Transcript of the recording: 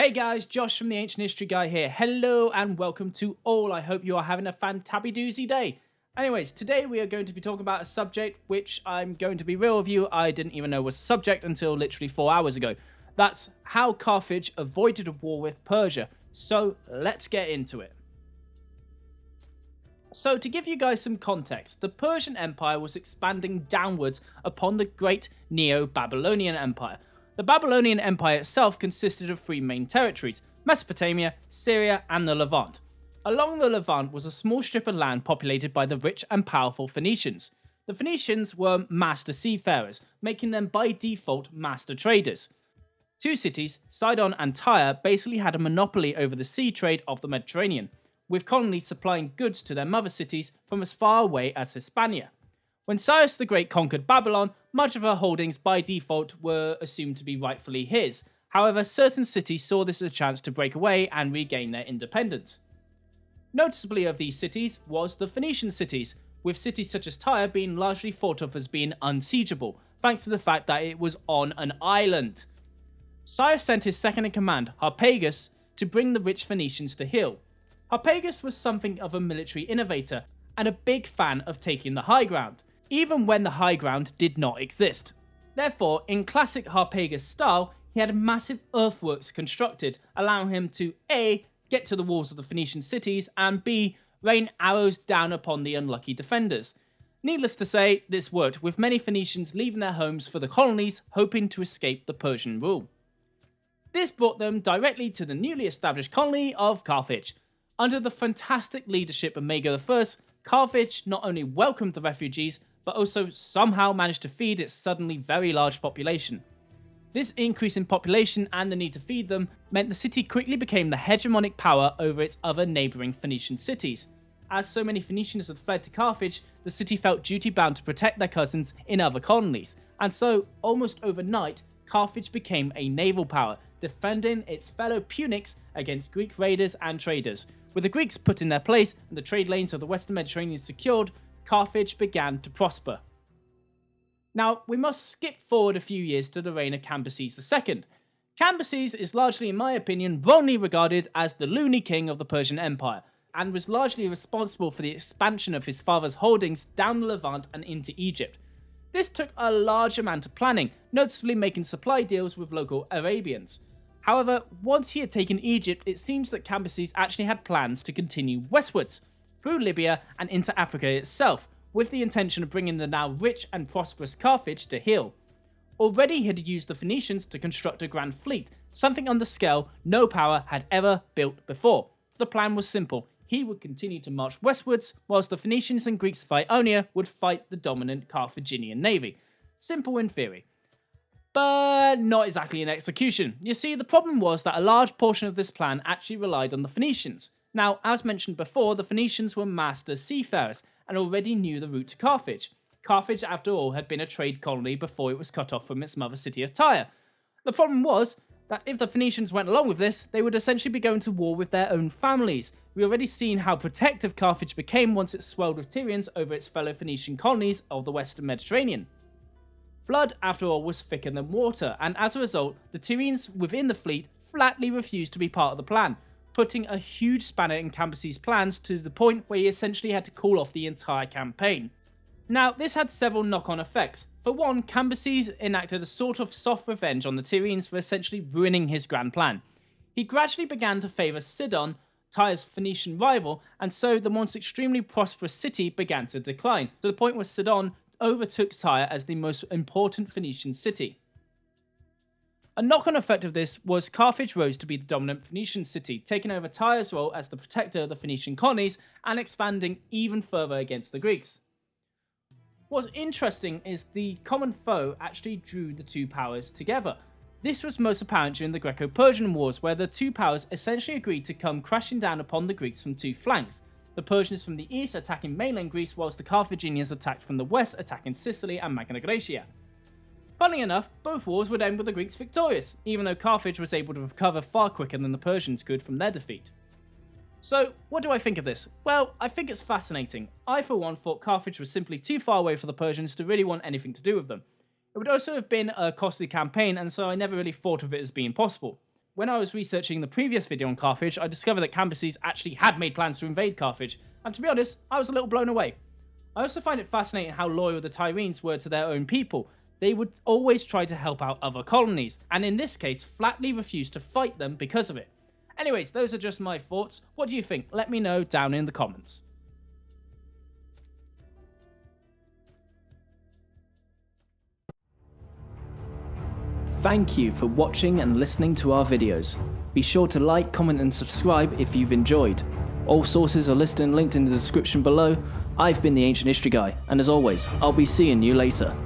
Hey guys, Josh from the Ancient History Guy here. Hello and welcome to all. I hope you are having a fantabby-doozy day. Anyways, today we are going to be talking about a subject which I'm going to be real with you, I didn't even know was a subject until literally 4 hours ago. That's how Carthage avoided a war with Persia. So let's get into it. So to give you guys some context, the Persian Empire was expanding downwards upon the great Neo-Babylonian Empire. The Babylonian Empire itself consisted of three main territories: Mesopotamia, Syria, and the Levant. Along the Levant was a small strip of land populated by the rich and powerful Phoenicians. The Phoenicians were master seafarers, making them by default master traders. Two cities, Sidon and Tyre, basically had a monopoly over the sea trade of the Mediterranean, with colonies supplying goods to their mother cities from as far away as Hispania. When Cyrus the Great conquered Babylon, much of her holdings by default were assumed to be rightfully his. However, certain cities saw this as a chance to break away and regain their independence. Noticeably of these cities was the Phoenician cities, with cities such as Tyre being largely thought of as being unsiegeable, thanks to the fact that it was on an island. Cyrus sent his second-in-command, Harpagus, to bring the rich Phoenicians to heel. Harpagus was something of a military innovator, and a big fan of taking the high ground, even when the high ground did not exist. Therefore, in classic Harpagus style, he had massive earthworks constructed, allowing him to A. get to the walls of the Phoenician cities, and B. rain arrows down upon the unlucky defenders. Needless to say, this worked, with many Phoenicians leaving their homes for the colonies, hoping to escape the Persian rule. This brought them directly to the newly established colony of Carthage. Under the fantastic leadership of Mago I, Carthage not only welcomed the refugees, but also somehow managed to feed its suddenly very large population. This increase in population and the need to feed them meant the city quickly became the hegemonic power over its other neighbouring Phoenician cities. As so many Phoenicians had fled to Carthage, the city felt duty-bound to protect their cousins in other colonies, and so, almost overnight, Carthage became a naval power, defending its fellow Punics against Greek raiders and traders. With the Greeks put in their place and the trade lanes of the Western Mediterranean secured, Carthage began to prosper. Now, we must skip forward a few years to the reign of Cambyses II. Cambyses is largely, in my opinion, wrongly regarded as the loony king of the Persian Empire, and was largely responsible for the expansion of his father's holdings down the Levant and into Egypt. This took a large amount of planning, noticeably making supply deals with local Arabians. However, once he had taken Egypt, it seems that Cambyses actually had plans to continue westwards, through Libya and into Africa itself, with the intention of bringing the now rich and prosperous Carthage to heel. Already he had used the Phoenicians to construct a grand fleet, something on the scale no power had ever built before. The plan was simple: he would continue to march westwards, whilst the Phoenicians and Greeks of Ionia would fight the dominant Carthaginian navy. Simple in theory, but not exactly in execution. You see, the problem was that a large portion of this plan actually relied on the Phoenicians. Now, as mentioned before, the Phoenicians were master seafarers and already knew the route to Carthage. Carthage, after all, had been a trade colony before it was cut off from its mother city of Tyre. The problem was that if the Phoenicians went along with this, they would essentially be going to war with their own families. We already seen how protective Carthage became once it swelled with Tyrians over its fellow Phoenician colonies of the Western Mediterranean. Blood, after all, was thicker than water, and as a result, the Tyrians within the fleet flatly refused to be part of the plan, putting a huge spanner in Cambyses' plans to the point where he essentially had to call off the entire campaign. Now, this had several knock-on effects. For one, Cambyses enacted a sort of soft revenge on the Tyrians for essentially ruining his grand plan. He gradually began to favour Sidon, Tyre's Phoenician rival, and so the once extremely prosperous city began to decline, to the point where Sidon overtook Tyre as the most important Phoenician city. A knock-on effect of this was Carthage rose to be the dominant Phoenician city, taking over Tyre's role as the protector of the Phoenician colonies and expanding even further against the Greeks. What's interesting is the common foe actually drew the two powers together. This was most apparent during the Greco-Persian Wars, where the two powers essentially agreed to come crashing down upon the Greeks from two flanks. The Persians from the east attacking mainland Greece, whilst the Carthaginians attacked from the west, attacking Sicily and Magna Graecia. Funnily enough, both wars would end with the Greeks victorious, even though Carthage was able to recover far quicker than the Persians could from their defeat. So, what do I think of this? Well, I think it's fascinating. I, for one, thought Carthage was simply too far away for the Persians to really want anything to do with them. It would also have been a costly campaign, and so I never really thought of it as being possible. When I was researching the previous video on Carthage, I discovered that Cambyses actually had made plans to invade Carthage, and to be honest, I was a little blown away. I also find it fascinating how loyal the Tyrians were to their own people. They would always try to help out other colonies, and in this case, flatly refused to fight them because of it. Anyways, those are just my thoughts. What do you think? Let me know down in the comments. Thank you for watching and listening to our videos. Be sure to like, comment and subscribe if you've enjoyed. All sources are listed and linked in the description below. I've been the Ancient History Guy, and as always, I'll be seeing you later.